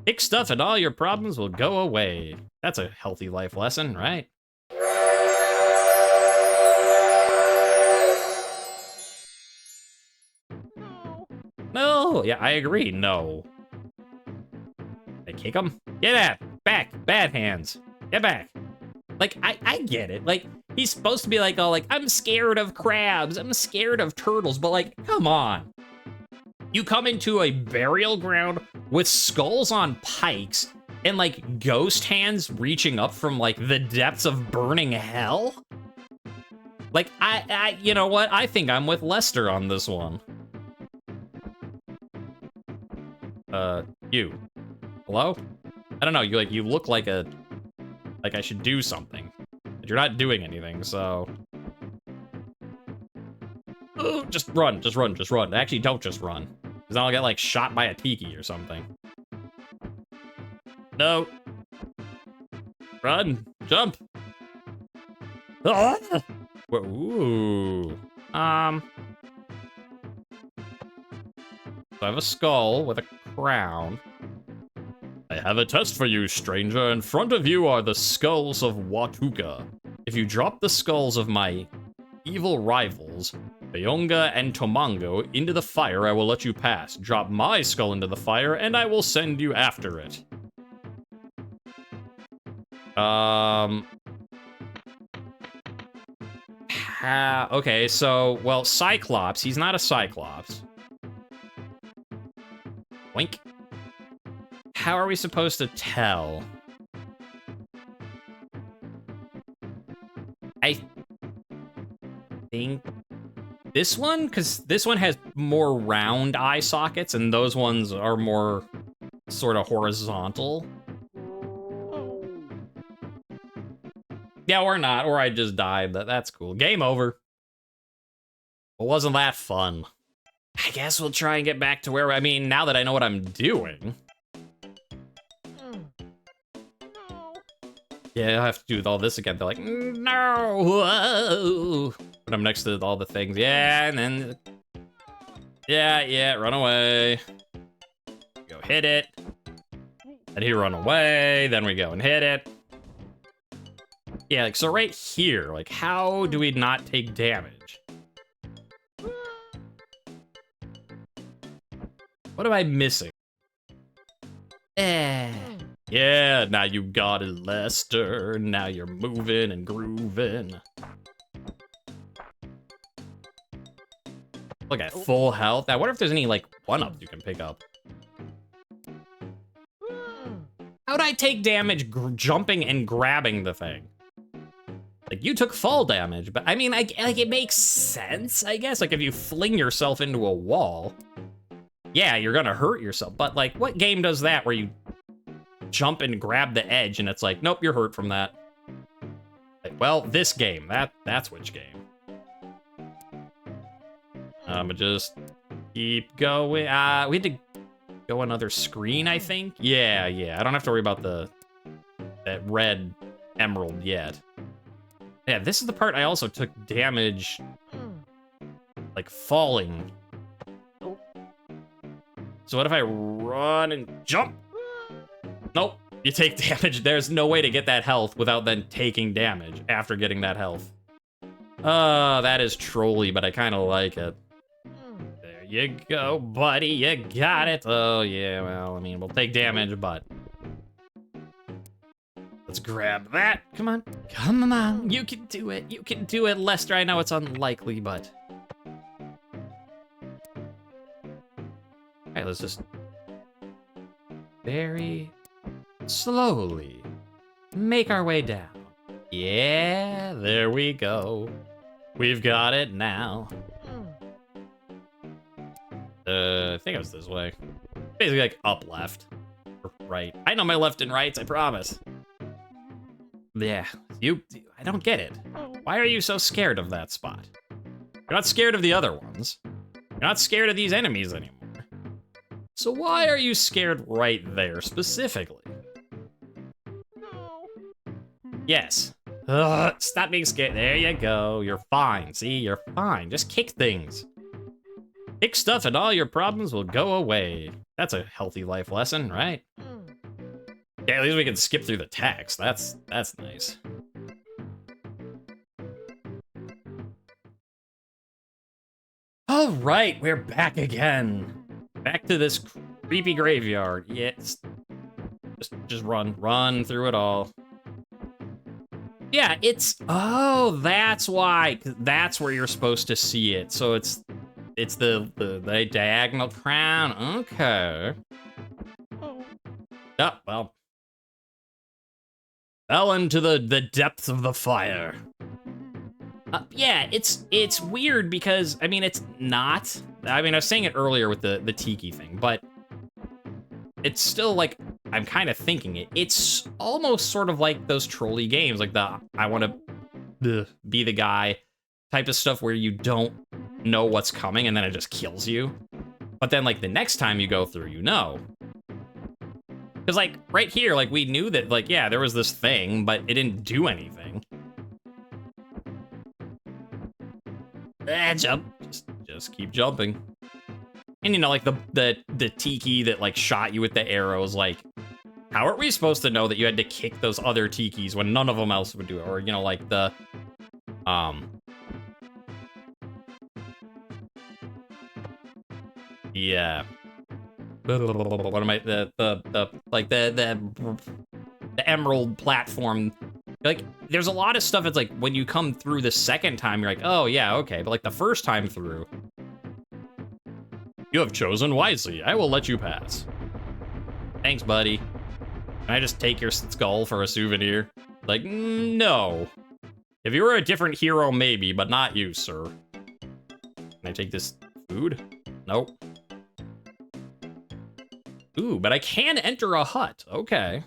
Pick stuff and all your problems will go away. That's a healthy life lesson, right? No. Yeah, I agree. No. I kick him. Get out. Back. Bad hands. Get back. Like, I get it. Like, he's supposed to be like, oh, like, I'm scared of crabs. I'm scared of turtles. But, like, come on. You come into a burial ground with skulls on pikes and, like, ghost hands reaching up from, like, the depths of burning hell? Like, you know what? I think I'm with Lester on this one. You. Hello? I don't know, you look like I should do something. But you're not doing anything, so... Oh, just run. Actually, don't just run. Because then I'll get, like, shot by a tiki or something. No. Run. Jump. Ah! Ooh. So I have a skull with a crown. I have a test for you, stranger. In front of you are the skulls of Watuka. If you drop the skulls of my evil rivals, Bayonga and Tomango, into the fire, I will let you pass. Drop my skull into the fire, and I will send you after it. Okay, so, well, Cyclops. He's not a Cyclops. Wink. How are we supposed to tell? I think this one, because this one has more round eye sockets, and those ones are more sort of horizontal. Yeah, or not, or I just died. That's cool. Game over. Well, wasn't that fun? I guess we'll try and get back to where, I mean, now that I know what I'm doing. Yeah, I'll have to do with all this again. They're like, no, whoa. But I'm next to all the things. Yeah, and then, yeah, run away. Go hit it. And he run away. Then we go and hit it. Yeah, like, so right here, like, how do we not take damage? What am I missing? Yeah, now you got it, Lester. Now you're moving and grooving. Look at full health. I wonder if there's any, like, one-ups you can pick up. How'd I take damage jumping and grabbing the thing? Like, you took fall damage, but I mean, like, it makes sense, I guess. Like, if you fling yourself into a wall, yeah, you're gonna hurt yourself. But, like, what game does that where you jump and grab the edge and it's like, nope, you're hurt from that? Like, well, this game, that's which game. I'ma just keep going. We had to go another screen, I think? Yeah, I don't have to worry about that red emerald yet. Yeah, this is the part I also took damage, like, falling. So what if I run and jump? Nope, you take damage. There's no way to get that health without then taking damage after getting that health. That is trolly, but I kind of like it. There you go, buddy, you got it. Oh, yeah, well, I mean, we'll take damage, but... Let's grab that. Come on. Come on. You can do it. You can do it, Lester. I know it's unlikely, but... Alright, let's just... very slowly make our way down. Yeah, there we go. We've got it now. I think it was this way. Basically, like, up, left, or right. I know my left and rights, I promise. Yeah, I don't get it. Why are you so scared of that spot? You're not scared of the other ones. You're not scared of these enemies anymore. So why are you scared right there, specifically? Yes. Ugh, stop being scared. There you go. You're fine. See, you're fine. Just kick things. Kick stuff and all your problems will go away. That's a healthy life lesson, right? Yeah, at least we can skip through the text. That's nice. All right, we're back again. Back to this creepy graveyard. Yes. Just run through it all. Yeah, it's, oh, that's why. That's where you're supposed to see it. So it's the diagonal crown. Okay. Oh, well. Fell into the depths of the fire. Yeah, it's weird because, I mean, it's not. I mean, I was saying it earlier with the tiki thing, but it's still like, I'm kind of thinking it. It's almost sort of like those trolley games, like the I want to be the guy type of stuff where you don't know what's coming and then it just kills you. But then, like, the next time you go through, you know. Because, like, right here, like, we knew that, like, yeah, there was this thing, but it didn't do anything. Jump. Just keep jumping. And, you know, like, the tiki that, like, shot you with the arrows, like, how are we supposed to know that you had to kick those other tikis when none of them else would do it? Or, you know, like, the, yeah. What am I, the emerald platform. Like, there's a lot of stuff, it's like, when you come through the second time, you're like, oh, yeah, okay. But, like, the first time through, you have chosen wisely. I will let you pass. Thanks, buddy. Can I just take your skull for a souvenir? Like, no. If you were a different hero, maybe, but not you, sir. Can I take this food? Nope. Ooh, but I can enter a hut. Okay.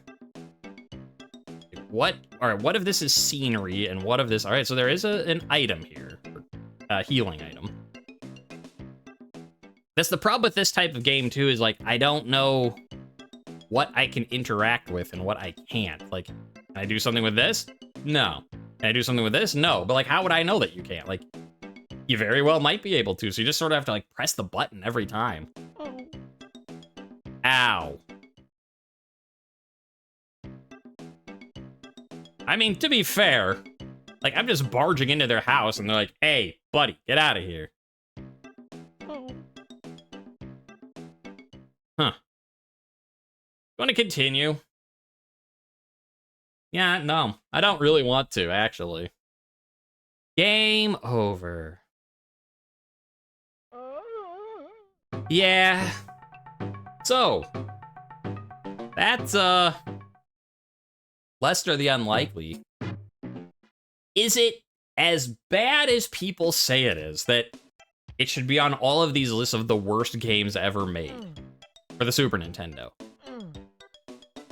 What? All right, what if this is scenery, and what if this... All right, so there is an item here. A healing item. That's the problem with this type of game, too, is, like, I don't know what I can interact with and what I can't. Like, can I do something with this? No. Can I do something with this? No. But, like, how would I know that you can't? Like, you very well might be able to, so you just sort of have to, like, press the button every time. Ow. I mean, to be fair, like, I'm just barging into their house, and they're like, hey, buddy, get out of here. Huh. Want to continue? Yeah, no, I don't really want to, actually. Game over. Yeah. So, that's, Lester the Unlikely. Is it as bad as people say it is, that it should be on all of these lists of the worst games ever made for the Super Nintendo?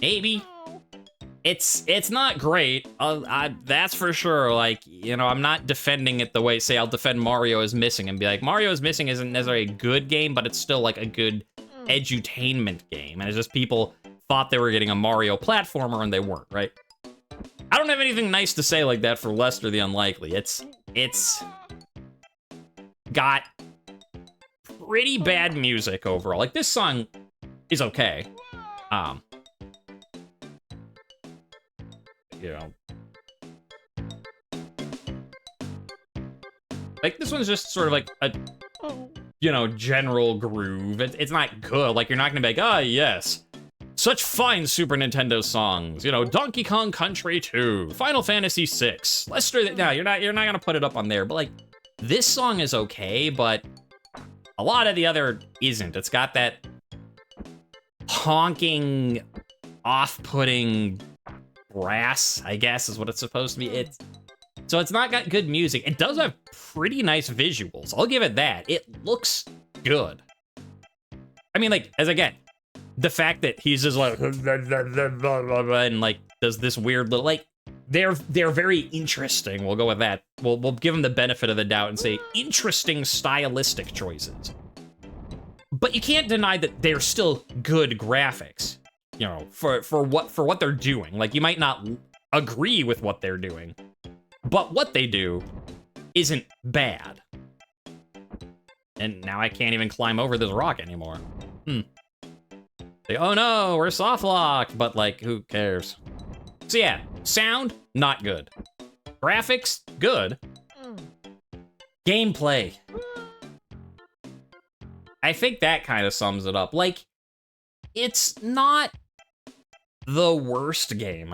Maybe. It's not great, that's for sure. Like, you know, I'm not defending it the way, say, I'll defend Mario is Missing and be like, Mario is Missing isn't necessarily a good game, but it's still, like, a good edutainment game. And it's just people thought they were getting a Mario platformer and they weren't, right? I don't have anything nice to say like that for Lester the Unlikely. It's got pretty bad music overall. Like, this song is okay. You know, like, this one's just sort of like a, you know, general groove. It's not good. Like, you're not gonna be like, ah, yes, such fine Super Nintendo songs. You know, Donkey Kong Country 2, Final Fantasy 6, Lester. No, you're not gonna put it up on there. But, like, this song is okay, but a lot of the other isn't. It's got that honking, off-putting brass, I guess, is what it's supposed to be. So it's not got good music. It does have pretty nice visuals. I'll give it that. It looks good. I mean, like, as again, the fact that he's just like, and, like, does this weird little, like, they're very interesting. We'll go with that. We'll give them the benefit of the doubt and say interesting stylistic choices. But you can't deny that they're still good graphics. You know, for what they're doing. Like, you might not agree with what they're doing, but what they do isn't bad. And now I can't even climb over this rock anymore. Like, oh no, we're soft locked, but like, who cares? So yeah, sound, not good. Graphics, good. Gameplay. I think that kind of sums it up. Like, it's not the worst game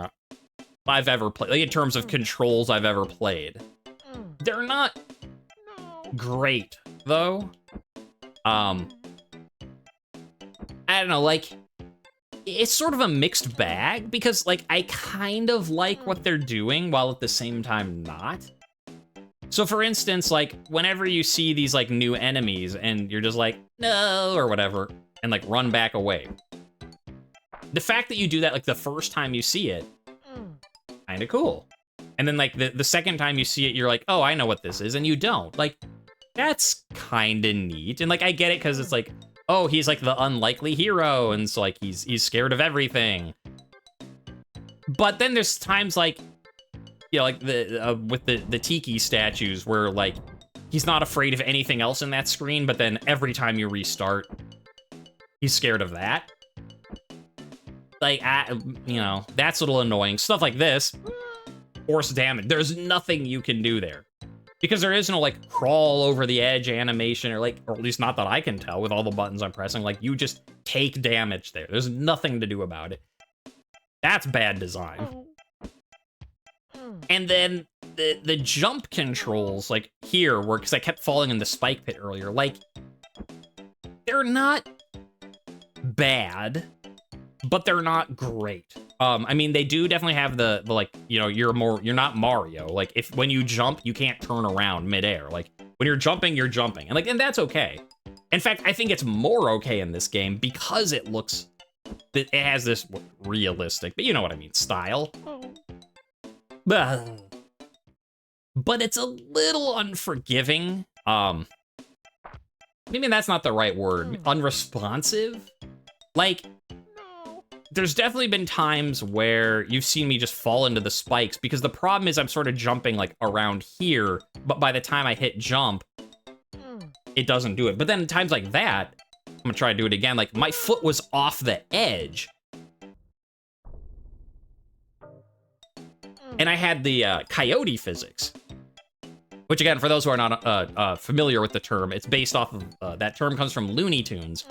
I've ever played, like in terms of controls I've ever played. They're not great, though. I don't know, like, it's sort of a mixed bag, because, like, I kind of like what they're doing, while at the same time not. So, for instance, like, whenever you see these, like, new enemies, and you're just like, no, or whatever, and, like, run back away. The fact that you do that, like, the first time you see it, kinda cool. And then, like, the second time you see it, you're like, oh, I know what this is, and you don't. Like, that's kinda neat. And, like, I get it, because it's like, oh, he's, like, the unlikely hero, and so, like, he's scared of everything. But then there's times, like, you know, like, with the Tiki statues, where, like, he's not afraid of anything else in that screen, but then every time you restart, he's scared of that. Like, you know, that's a little annoying. Stuff like this, force damage. There's nothing you can do there. Because there is no, like, crawl over the edge animation, or, like, or at least not that I can tell with all the buttons I'm pressing. Like, you just take damage there. There's nothing to do about it. That's bad design. And then the jump controls, like, here, where, because I kept falling in the spike pit earlier, like, they're not bad, but they're not great. I mean, they do definitely have the like, you know, you're not Mario. Like, when you jump, you can't turn around midair. Like, when you're jumping, and that's okay. In fact, I think it's more okay in this game because it has this realistic, but you know what I mean, style. But it's a little unforgiving. Maybe that's not the right word. Unresponsive? Like, there's definitely been times where you've seen me just fall into the spikes, because the problem is I'm sort of jumping, like, around here, but by the time I hit jump, it doesn't do it. But then times like that, I'm gonna try to do it again, like, my foot was off the edge, and I had the coyote physics, which, again, for those who are not familiar with the term, it's based off of, that term comes from Looney Tunes.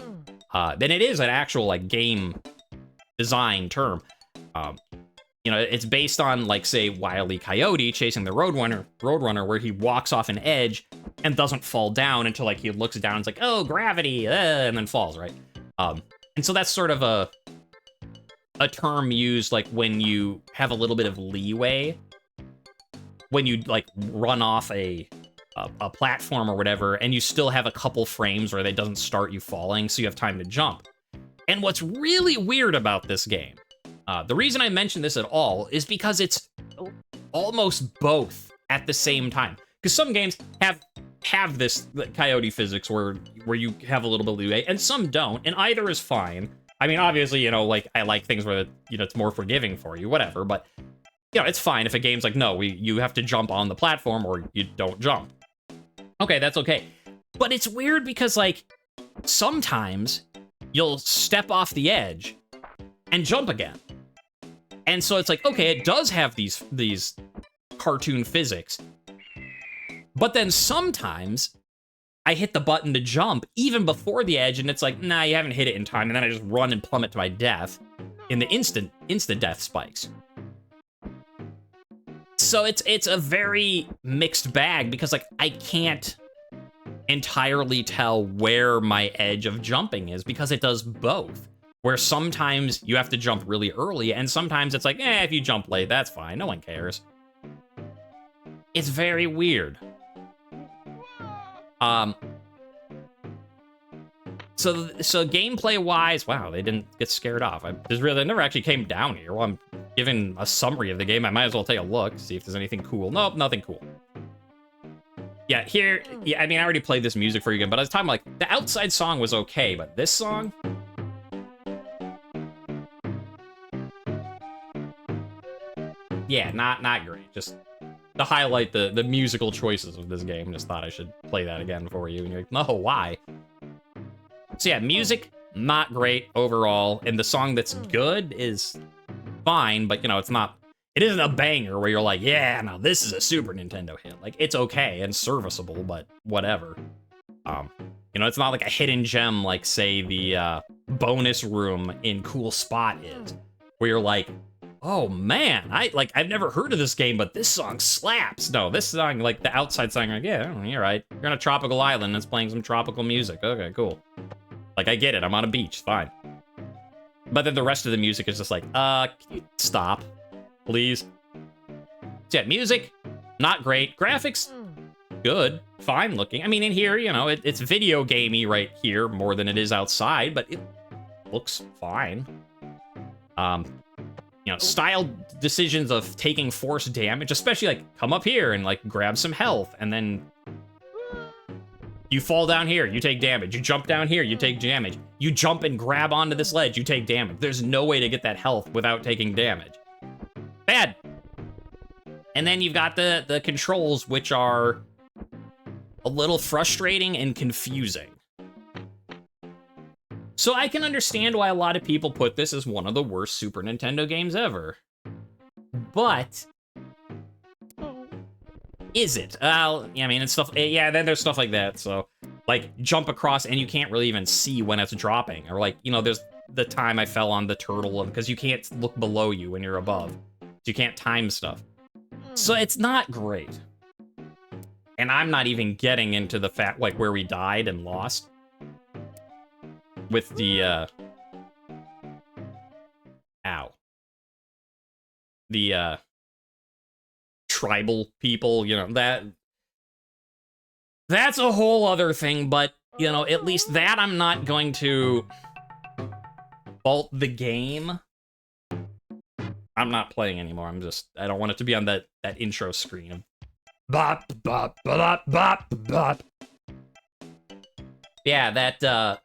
Then it is an actual, like, game design term. You know, it's based on, like, say, Wile E. Coyote chasing the Roadrunner, where he walks off an edge and doesn't fall down until, like, he looks down and it's like, oh, gravity, and then falls, right? And so that's sort of a term used, like, when you have a little bit of leeway, when you, like, run off a platform or whatever, and you still have a couple frames where it doesn't start you falling, so you have time to jump. And what's really weird about this game, the reason I mention this at all is because it's almost both at the same time. Because some games have this coyote physics where you have a little bit of leeway, and some don't, and either is fine. I mean, obviously, you know, like, I like things where, you know, it's more forgiving for you, whatever, but, you know, it's fine if a game's like, no, you have to jump on the platform or you don't jump. Okay, that's okay. But it's weird because, like, sometimes you'll step off the edge and jump again. And so it's like, okay, it does have these cartoon physics. But then sometimes I hit the button to jump even before the edge, and it's like, nah, you haven't hit it in time, and then I just run and plummet to my death in the instant death spikes. So it's a very mixed bag, because, like, I can't entirely tell where my edge of jumping is, because it does both. Where sometimes you have to jump really early, and sometimes it's like, if you jump late, that's fine, no one cares. It's very weird. So gameplay-wise, wow, they didn't get scared off. They never actually came down here. Well, I'm giving a summary of the game. I might as well take a look, see if there's anything cool. Nope, nothing cool. Yeah, I mean, I already played this music for you again, but I was talking, like, the Outside song was okay, but this song? Yeah, not great. Just to highlight the musical choices of this game, just thought I should play that again for you. And you're like, no, why? So yeah, music, not great overall. And the song that's good is fine, but, you know, it isn't a banger where you're like, yeah, no, this is a Super Nintendo hit. Like, it's okay and serviceable, but whatever. You know, it's not like a hidden gem like, say, the bonus room in Cool Spot is, where you're like, oh man, I've never heard of this game, but this song slaps. No, this song, like the outside song, like, yeah, you're right. You're on a tropical island, it's playing some tropical music. Okay, cool. Like, I get it, I'm on a beach, fine. But then the rest of the music is just like, can you stop, please? So yeah, music, not great. Graphics, good, fine looking. I mean, in here, you know, it's video gamey right here more than it is outside, but it looks fine. You know, style decisions of taking force damage, especially like come up here and like grab some health, and then you fall down here, you take damage. You jump down here, you take damage. You jump and grab onto this ledge, you take damage. There's no way to get that health without taking damage. Bad. And then you've got the controls, which are a little frustrating and confusing. So I can understand why a lot of people put this as one of the worst Super Nintendo games ever. But is it? Yeah, I mean, it's stuff. Yeah, then there's stuff like that. So, like, jump across and you can't really even see when it's dropping. Or, like, you know, there's the time I fell on the turtle because you can't look below you when you're above. So you can't time stuff. So it's not great. And I'm not even getting into the fact, like, where we died and lost. With the, the, tribal people, you know, that's a whole other thing, but, you know, at least that I'm not going to fault the game. I'm not playing anymore. I don't want it to be on that intro screen of bop, bop, bop, bop, bop. Yeah, that,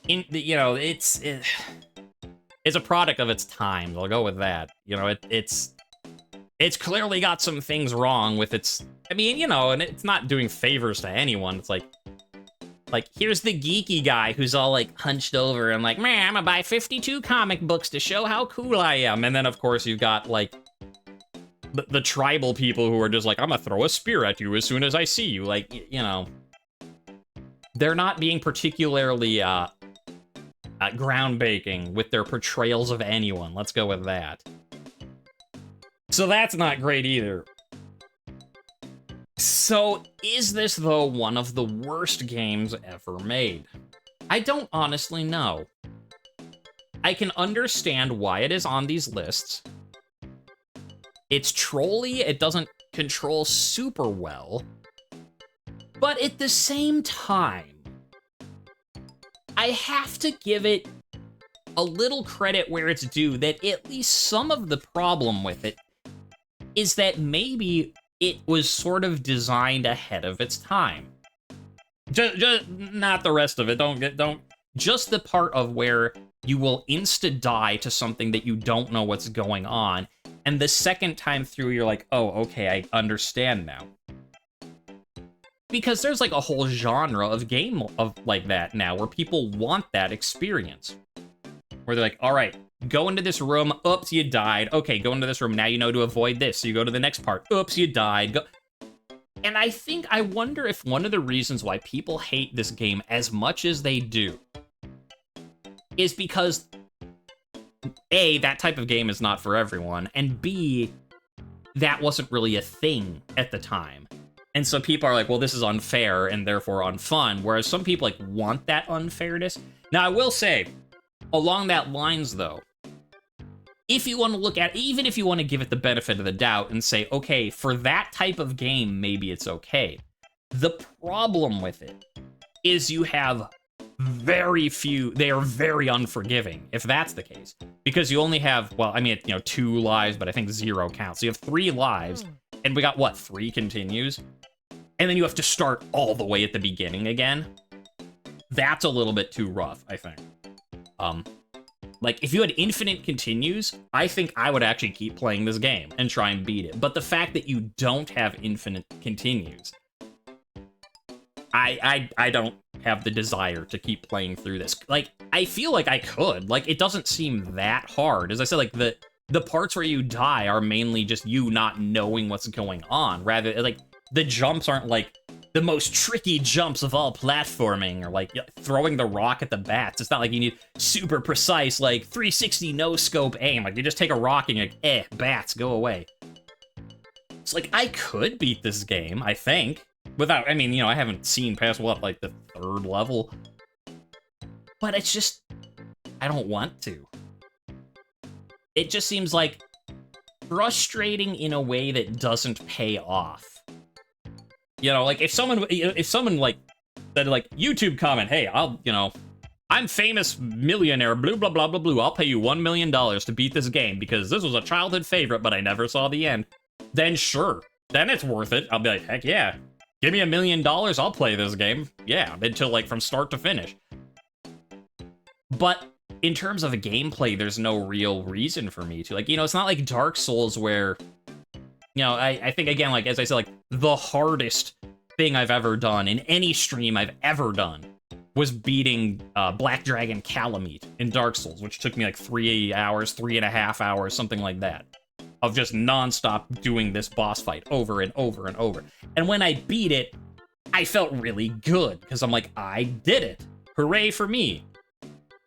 you know, it's a product of its time. I'll go with that. You know, it's clearly got some things wrong with its. I mean, you know, and it's not doing favors to anyone. It's like here's the geeky guy who's all like hunched over and like, man, I'm gonna buy 52 comic books to show how cool I am. And then of course you've got like the tribal people who are just like, I'm gonna throw a spear at you as soon as I see you. Like, you know, they're not being particularly groundbreaking with their portrayals of anyone. Let's go with that. So that's not great either. So is this, though, one of the worst games ever made? I don't honestly know. I can understand why it is on these lists. It's trolly, it doesn't control super well. But at the same time, I have to give it a little credit where it's due that at least some of the problem with it is that maybe it was sort of designed ahead of its time. Just not the rest of it. Just the part of where you will insta-die to something that you don't know what's going on, and the second time through, you're like, oh, okay, I understand now. Because there's like a whole genre of game of like that now, where people want that experience. Where they're like, all right, go into this room, oops, you died. Okay, go into this room, now you know to avoid this. So you go to the next part, oops, you died. Go. And I wonder if one of the reasons why people hate this game as much as they do is because A, that type of game is not for everyone, and B, that wasn't really a thing at the time. And so people are like, well, this is unfair and therefore unfun, whereas some people like want that unfairness. Now, I will say, along that lines, though, if you want to look at, even if you want to give it the benefit of the doubt and say, okay, for that type of game, maybe it's okay. The problem with it is you have very few, they are very unforgiving, if that's the case. Because you only have, well, I mean, you know, 2 lives, but I think 0 counts. So you have 3 lives, and we got, what, 3 continues? And then you have to start all the way at the beginning again. That's a little bit too rough, I think. Like, if you had infinite continues, I think I would actually keep playing this game and try and beat it. But the fact that you don't have infinite continues, I don't have the desire to keep playing through this. Like, I feel like I could. Like, it doesn't seem that hard. As I said, like, the parts where you die are mainly just you not knowing what's going on. Rather, like, the jumps aren't, like, the most tricky jumps of all platforming, or, like, throwing the rock at the bats. It's not like you need super precise, like, 360 no-scope aim. Like, you just take a rock and you're like, bats, go away. It's like, I could beat this game, I think. Without, I mean, you know, I haven't seen past, what, like, the 3rd level? But it's just, I don't want to. It just seems, like, frustrating in a way that doesn't pay off. You know, like, if someone, like, said, like, YouTube comment, hey, I'll, you know, I'm famous millionaire, blah, blah, blah, blah, blah, I'll pay you $1 million to beat this game because this was a childhood favorite, but I never saw the end. Then sure, then it's worth it. I'll be like, heck yeah. Give me $1 million, I'll play this game. Yeah, until, like, from start to finish. But in terms of a gameplay, there's no real reason for me to. Like, you know, it's not like Dark Souls where, you know, I think, again, like, as I said, like, the hardest thing I've ever done in any stream I've ever done was beating Black Dragon Calamite in Dark Souls, which took me, like, 3 hours, 3.5 hours, something like that, of just nonstop doing this boss fight over and over and over. And when I beat it, I felt really good, because I'm like, I did it. Hooray for me.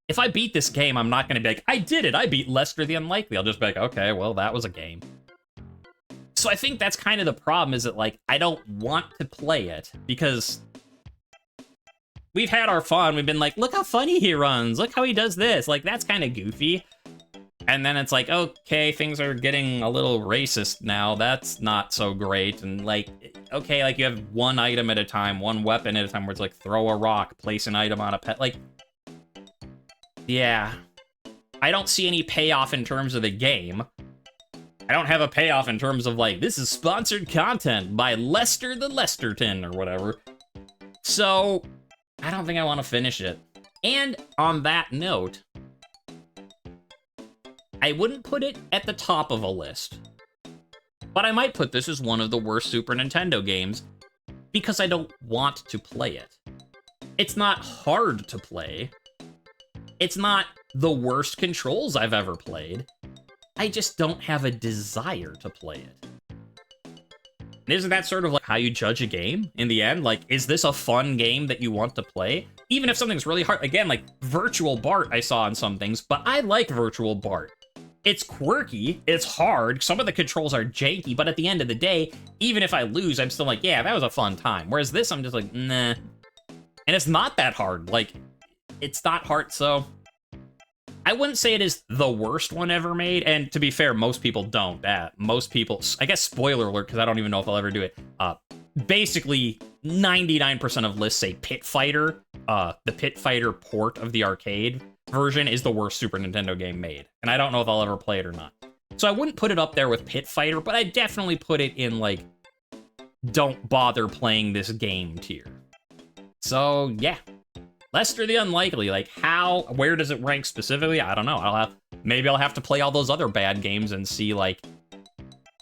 If I beat this game, I'm not going to be like, I did it, I beat Lester the Unlikely. I'll just be like, okay, well, that was a game. So I think that's kind of the problem, is that, like, I don't want to play it, because we've had our fun. We've been like, look how funny he runs. Look how he does this. Like, that's kind of goofy. And then it's like, okay, things are getting a little racist now. That's not so great. And, like, okay, like, you have one item at a time, one weapon at a time, where it's like, throw a rock, place an item on a pet. Like, yeah. I don't see any payoff in terms of the game. I don't have a payoff in terms of, like, this is sponsored content by Lester the Lesterton, or whatever. So, I don't think I want to finish it. And on that note, I wouldn't put it at the top of a list, but I might put this as one of the worst Super Nintendo games because I don't want to play it. It's not hard to play. It's not the worst controls I've ever played. I just don't have a desire to play it. And isn't that sort of like how you judge a game in the end? Like, is this a fun game that you want to play? Even if something's really hard. Again, like, Virtual Bart I saw in some things, but I like Virtual Bart. It's quirky, it's hard, some of the controls are janky, but at the end of the day, even if I lose, I'm still like, yeah, that was a fun time. Whereas this, I'm just like, nah. And it's not that hard. Like, it's not hard, so I wouldn't say it is the worst one ever made, and to be fair, most people don't. Most people, I guess spoiler alert, because I don't even know if I'll ever do it, basically 99% of lists say Pit Fighter. The Pit Fighter port of the arcade version is the worst Super Nintendo game made, and I don't know if I'll ever play it or not. So I wouldn't put it up there with Pit Fighter, but I definitely put it in, like, don't bother playing this game tier. So, yeah. Lester the Unlikely, like, where does it rank specifically? I don't know. Maybe I'll have to play all those other bad games and see, like,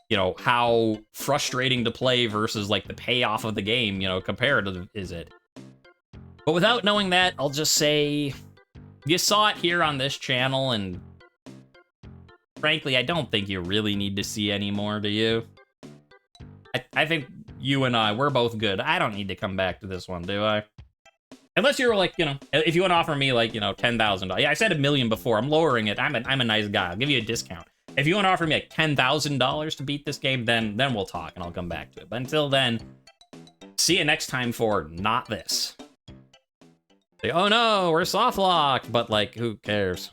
you know, how frustrating to play versus, like, the payoff of the game, you know, comparative is it. But without knowing that, I'll just say, you saw it here on this channel, and frankly, I don't think you really need to see any more, do you? I think you and I, we're both good. I don't need to come back to this one, do I? Unless you're like, you know, if you want to offer me, like, you know, $10,000. Yeah, I said $1 million before. I'm lowering it. I'm a nice guy. I'll give you a discount. If you want to offer me like $10,000 to beat this game, then we'll talk and I'll come back to it. But until then, see you next time for not this. Say, oh no, we're soft locked, but like, who cares?